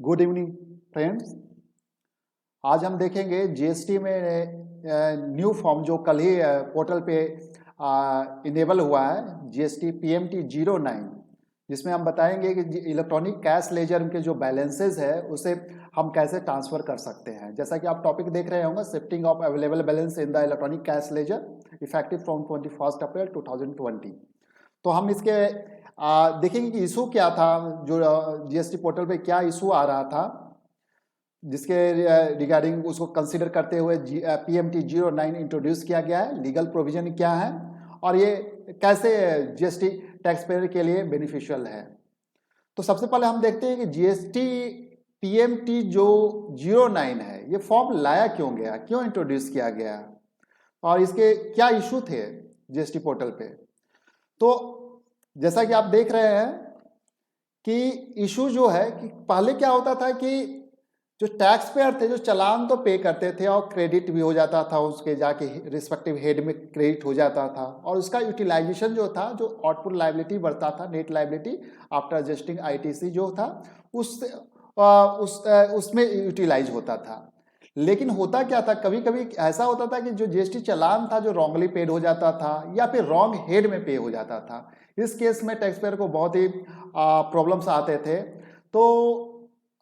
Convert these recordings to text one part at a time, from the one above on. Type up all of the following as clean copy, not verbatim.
Good evening friends. आज हम देखेंगे जीएसटी में न्यू फॉर्म जो कल ही पोर्टल पे इनेबल हुआ है, जीएसटी पीएमटी 09, जिसमें हम बताएंगे कि इलेक्ट्रॉनिक कैश लेजर के जो बैलेंसेज है उसे हम कैसे ट्रांसफर कर सकते हैं। जैसा कि आप टॉपिक देख रहे होंगे, shifting of available balance in the electronic cash laser effective from 21 अप्रैल 2020। तो हम इसके देखेंगे कि इशू क्या था, जो जीएसटी पोर्टल पे क्या इशू आ रहा था, जिसके रिगार्डिंग उसको कंसीडर करते हुए पीएमटी 09 इंट्रोड्यूस किया गया है। लीगल प्रोविजन क्या है और ये कैसे जीएसटी टैक्स पेयर के लिए बेनिफिशियल है। तो सबसे पहले हम देखते हैं कि जीएसटी पीएमटी जो 09 है, ये फॉर्म लाया क्यों गया, क्यों इंट्रोड्यूस किया गया और इसके क्या इशू थे जीएसटी पोर्टल पे। तो जैसा कि आप देख रहे हैं कि इशू जो है कि पहले क्या होता था कि जो टैक्स पेयर थे जो चालान तो पे करते थे और क्रेडिट भी हो जाता था, उसके जाके रिस्पेक्टिव हेड में क्रेडिट हो जाता था और उसका यूटिलाइजेशन जो था, जो आउटपुट लायबिलिटी बढ़ता था, net liability after adjusting ITC जो था उसमें यूटिलाइज होता था। लेकिन होता क्या था, कभी कभी ऐसा होता था कि जो जीएसटी चालान था जो रॉन्गली पेड हो जाता था या फिर रॉन्ग हेड में पे हो जाता था। इस केस में टैक्स पेयर को बहुत ही प्रॉब्लम्स आते थे। तो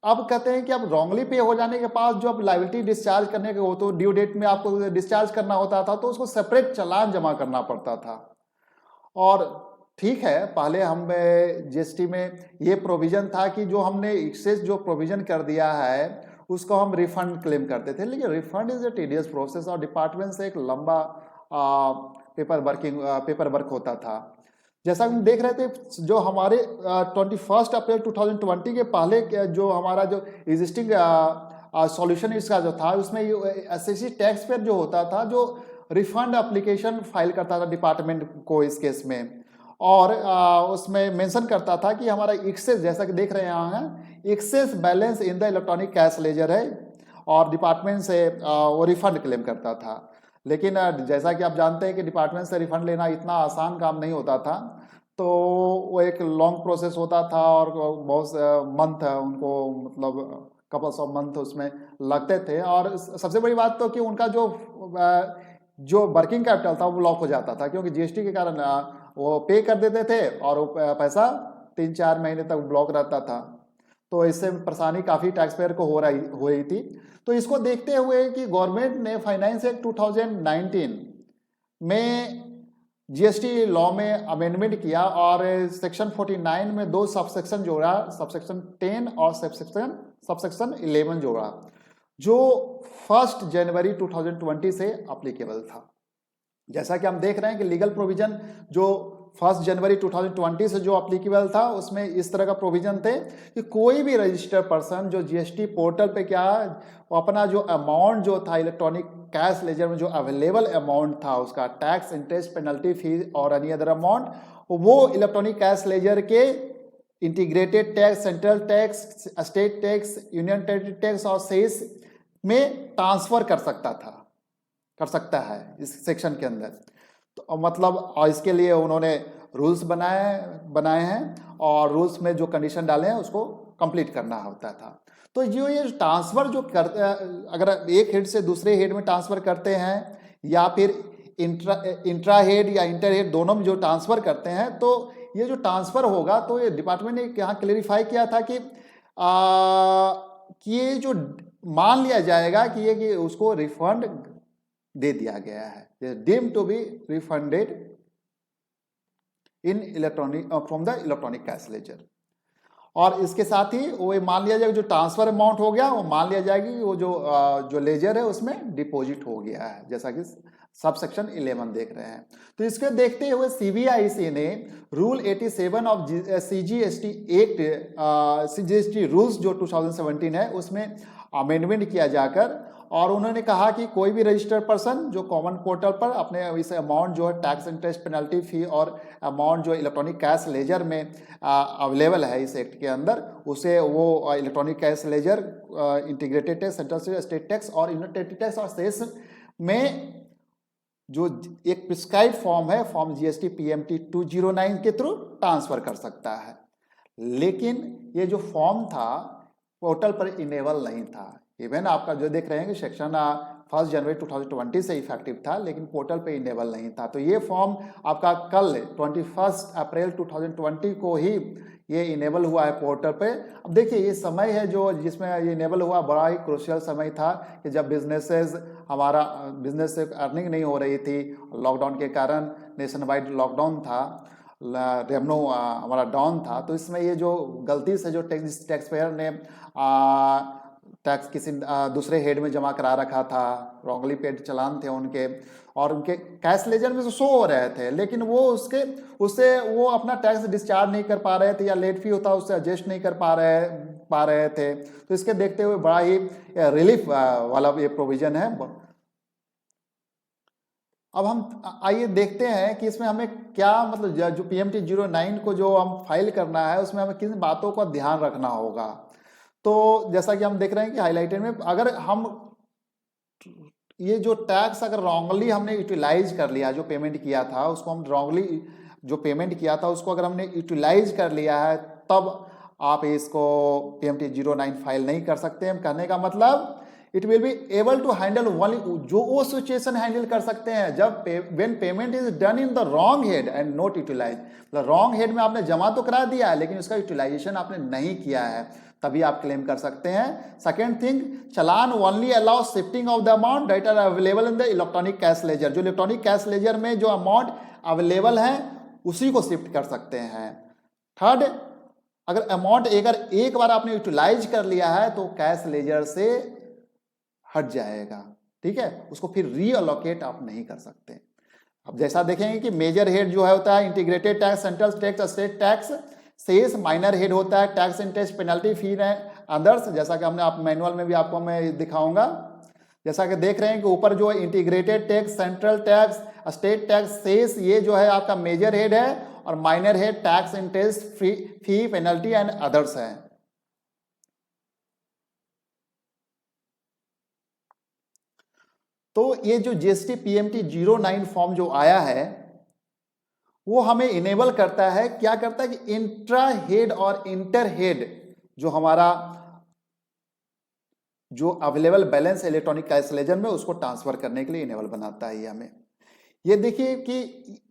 अब कहते हैं कि अब रॉन्गली पे हो जाने के बाद जो अब लायबिलिटी डिस्चार्ज करने के हो तो ड्यू डेट में आपको डिस्चार्ज करना होता था, तो उसको सेपरेट चालान जमा करना पड़ता था। और ठीक है, पहले हम जीएसटी में ये प्रोविजन था कि जो हमने एक्सेस जो प्रोविजन कर दिया है उसको हम रिफंड क्लेम करते थे, लेकिन refund is a tedious process और डिपार्टमेंट से एक लंबा पेपर वर्क होता था। जैसा हम देख रहे थे, जो हमारे 21 अप्रैल 2020 के पहले जो हमारा जो एग्जिस्टिंग सॉल्यूशन इसका जो था, उसमें एसएससी टैक्स पेयर जो होता था जो रिफंड एप्लीकेशन फाइल करता था डिपार्टमेंट को इस केस में, और उसमें मेंशन करता था कि हमारा एक्सेस, जैसा कि देख रहे हैं, excess balance in the electronic cash ledger है और डिपार्टमेंट से वो रिफंड क्लेम करता था। लेकिन जैसा कि आप जानते हैं कि डिपार्टमेंट से रिफंड लेना इतना आसान काम नहीं होता था, तो वो एक लॉन्ग प्रोसेस होता था और बहुत मंथ उनको, मतलब कपल्स ऑफ मंथ उसमें लगते थे। और सबसे बड़ी बात तो कि उनका जो वर्किंग कैपिटल था वो ब्लॉक हो जाता था, क्योंकि जीएसटी के कारण वो पे कर देते थे और वो पैसा 3-4 महीने तक ब्लॉक रहता था। तो इससे परेशानी काफ़ी टैक्स पेयर को हो रही थी। तो इसको देखते हुए कि गवर्नमेंट ने फाइनेंस एक्ट 2019 में जीएसटी लॉ में अमेंडमेंट किया और सेक्शन 49 में 2 सबसेक्शन जोड़ा, सबसेक्शन 10 और सबसेक्शन 11 जोड़ा, जो 1 जनवरी 2020 से अप्लीकेबल था। जैसा कि हम देख रहे हैं कि लीगल प्रोविजन जो 1 जनवरी 2020 से जो अप्लीकेबल था, उसमें इस तरह का प्रोविजन थे कि कोई भी रजिस्टर्ड पर्सन जो जीएसटी पोर्टल पे क्या अपना जो अमाउंट जो था इलेक्ट्रॉनिक कैश लेजर में जो अवेलेबल अमाउंट था, उसका टैक्स, इंटरेस्ट, पेनल्टी, फी और एनी अदर अमाउंट, वो इलेक्ट्रॉनिक कैश लेजर के integrated tax, central tax, state tax, union territory tax और सेस में ट्रांसफर कर सकता है इस सेक्शन के अंदर। तो मतलब और इसके लिए उन्होंने रूल्स बनाए हैं और रूल्स में जो कंडीशन डाले हैं उसको कंप्लीट करना होता था। तो ये ट्रांसफर जो करते, अगर एक हेड से दूसरे हेड में ट्रांसफर करते हैं या फिर इंट्रा हेड या इंटर हेड दोनों में जो ट्रांसफर करते हैं, तो ये जो ट्रांसफर होगा, तो ये डिपार्टमेंट ने यहाँ क्लेरिफाई किया था कि ये जो मान लिया जाएगा कि उसको रिफंड दे दिया गया है, deem to be refunded in electronic from the electronic cash ledger. और इसके साथ ही वो मान लिया जाएगा जो ट्रांसफर अमाउंट हो गया, वो मान लिया जाएगी वो जो लेजर है उसमें डिपॉजिट हो गया है, जैसा कि सबसेक्शन 11 देख रहे हैं। तो इसको देखते हुए सीबीआईसी ने rule 87 of CGST act, CGST rules जो 2017 है, उसमें अमेंडमेंट किया जाकर, और उन्होंने कहा कि कोई भी रजिस्टर्ड पर्सन जो कॉमन पोर्टल पर अपने इस अमाउंट जो है टैक्स, इंटरेस्ट, पेनल्टी, फी और अमाउंट जो इलेक्ट्रॉनिक कैश लेजर में अवेलेबल है इस एक्ट के अंदर, उसे वो electronic cash laser integrated tax, central state tax और यूनियन टेरिटरी टैक्स और सेस में जो एक प्रिस्क्राइब फॉर्म है, फॉर्म जीएसटी पीएमटी 209 के थ्रू ट्रांसफर कर सकता है। लेकिन ये जो फॉर्म था पोर्टल पर इनेबल नहीं था। इवन आपका जो देख रहे हैं कि सेक्शन 1 जनवरी 2020 से इफेक्टिव था, लेकिन पोर्टल पे इनेबल नहीं था। तो ये फॉर्म आपका कल 21 अप्रैल 2020 को ही ये इनेबल हुआ है पोर्टल पे। अब देखिए ये समय है जो जिसमें ये इनेबल हुआ, बड़ा ही क्रूशियल समय था कि जब हमारा बिजनेस से अर्निंग नहीं हो रही थी, लॉकडाउन के कारण नेशन वाइड लॉकडाउन था, रेवेन्यू हमारा डाउन था। तो इसमें ये जो गलती से जो टैक्स पेयर ने टैक्स किसी दूसरे हेड में जमा करा रखा था, रॉन्गली पेड चालान थे उनके, और उनके कैश लेजर में तो शो हो रहे थे, लेकिन वो उससे वो अपना टैक्स डिस्चार्ज नहीं कर पा रहे थे, या लेट फी होता उससे एडजस्ट नहीं कर पा रहे थे। तो इसके देखते हुए बड़ा ही रिलीफ वाला ये प्रोविजन है। अब हम आइए देखते हैं कि इसमें हमें क्या मतलब जो PMT 09 को जो हम फाइल करना है उसमें हमें किन बातों का ध्यान रखना होगा। तो जैसा कि हम देख रहे हैं कि हाईलाइटेड में अगर हम ये जो टैक्स अगर रॉन्गली हमने यूटिलाइज कर लिया, जो पेमेंट किया था उसको हम रॉन्गली जो पेमेंट किया था उसको अगर हमने यूटिलाइज कर लिया है, तब आप इसको PMT 09 फाइल नहीं कर सकते हैं। कहने का मतलब it will be able to handle only, जो वो सिचुएशन हैंडल कर सकते हैं जब when payment is done in the wrong head and not utilize. मतलब रॉन्ग हेड में आपने जमा तो करा दिया है लेकिन उसका यूटिलाइजेशन आपने नहीं किया है, तभी आप क्लेम कर सकते हैं। Second thing, challan only allow shifting of the amount that are available in the electronic cash ledger. जो इलेक्ट्रॉनिक कैश लेजर में जो अमाउंट अवेलेबल है उसी को शिफ्ट कर सकते हैं। थर्ड, अगर अमाउंट एक बार आपने यूटिलाइज कर लिया है तो कैश लेजर से हट जाएगा, ठीक है, उसको फिर रीअलोकेट आप नहीं कर सकते। अब जैसा देखेंगे कि मेजर हेड जो है होता है integrated tax, central tax, state tax, cess minor head होता है tax, interest, penalty, fee others. जैसा कि हमने आप मैनुअल में भी आपको मैं दिखाऊंगा। जैसा कि देख रहे हैं कि ऊपर जो integrated tax, central tax, state tax, cess, ये जो है आपका मेजर हेड है, और minor head tax, interest, fee, penalty and others है। तो ये जो GST PMT 09 फॉर्म जो आया है वो हमें इनेबल करता है, क्या करता है कि इंट्रा हेड और इंटर हेड जो हमारा जो available balance electronic cash ledger में उसको ट्रांसफर करने के लिए इनेबल बनाता है। ये हमें ये देखिए कि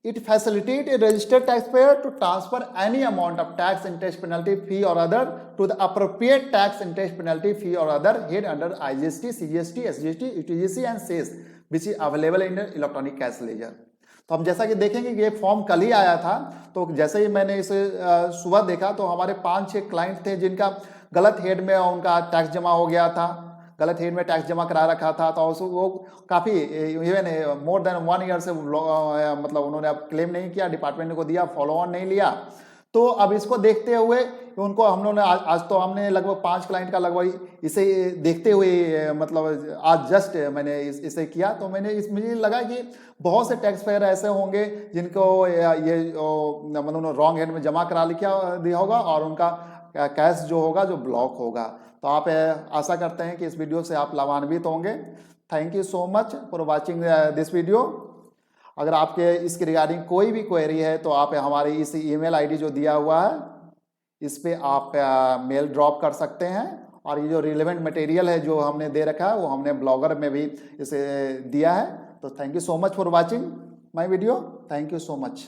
it facilitate a registered tax payer to transfer any amount of tax, interest, penalty, fee और other to the appropriate tax, interest, penalty, fee और other head under IGST, CGST, SGST, UTGC and cess which is available in electronic cash ledger. तो हम जैसा कि देखेंगे कि ये form कल ही आया था, तो जैसे ही मैंने इसे सुबह देखा तो हमारे 5-6 क्लाइंट थे जिनका गलत हेड में उनका टैक्स जमा हो गया था, गलत हेड में टैक्स जमा करा रखा था। तो वो काफ़ी इवन मोर देन 1 ईयर से मतलब उन्होंने अब क्लेम नहीं किया, डिपार्टमेंट को दिया, फॉलो ऑन नहीं लिया। तो अब इसको देखते हुए उनको हम लोगों ने आज तो हमने लगभग 5 क्लाइंट का लगभग इसे देखते हुए मतलब आज जस्ट मैंने इसे किया। तो मुझे लगा कि बहुत से टैक्स पेयर ऐसे होंगे जिनको ये मतलब रॉन्ग हेड में जमा करा दिया होगा और उनका कैश जो होगा जो ब्लॉक होगा। तो आप आशा करते हैं कि इस वीडियो से आप लाभान्वित होंगे। Thank you so much for watching this video. अगर आपके इसके रिगार्डिंग कोई भी क्वेरी है तो आप हमारी इस ईमेल आईडी जो दिया हुआ है इस पे आप मेल ड्रॉप कर सकते हैं। और ये जो रिलेवेंट मटेरियल है जो हमने दे रखा है वो हमने ब्लॉगर में भी इसे दिया है। तो thank you so much for watching my video. Thank you so much.